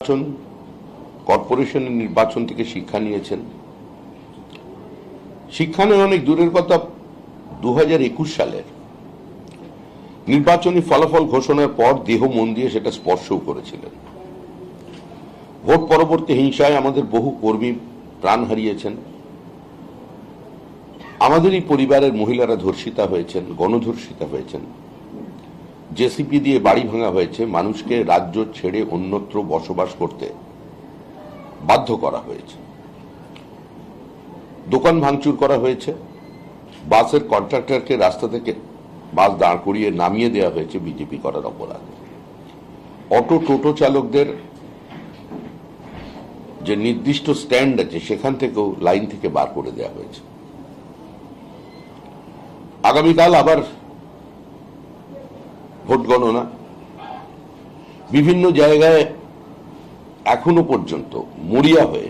নির্বাচন, কর্পোরেশনের নির্বাচন থেকে শিক্ষা নিয়েছেন। শিক্ষা নিয়ে অনেক দূরের কথা, 2021 সালের নির্বাচনী ফলাফল ঘোষণার পর দেহ মন দিয়ে সেটা স্পর্শও করেছিলেন। ভোট পরবর্তী হিংসায় আমাদের বহু কর্মী প্রাণ হারিয়েছেন। আমাদেরই পরিবারের মহিলারা ধর্ষিতা হয়েছেন, গণধর্ষিতা হয়েছেন। জেসিপি দিয়ে বাড়ি ভাঙা হয়েছে, মানুষকে রাজ্য ছেড়ে অন্যত্র বসবাস করতে বাধ্য করা হয়েছে। দোকান ভাঙচুর করা হয়েছে, বাসের কন্ট্রাক্টরকে রাস্তা থেকে বাস দাঁড় করিয়ে নামিয়ে দেওয়া হয়েছে বিজেপি করার অপরাধ। অটো টোটো চালকদের যে নির্দিষ্ট স্ট্যান্ড আছে সেখান থেকেও লাইন থেকে বার করে দেওয়া হয়েছে। আগামীকাল আবার ভোট গণনা। বিভিন্ন জায়গায় এখনো পর্যন্ত মরিয়া হয়ে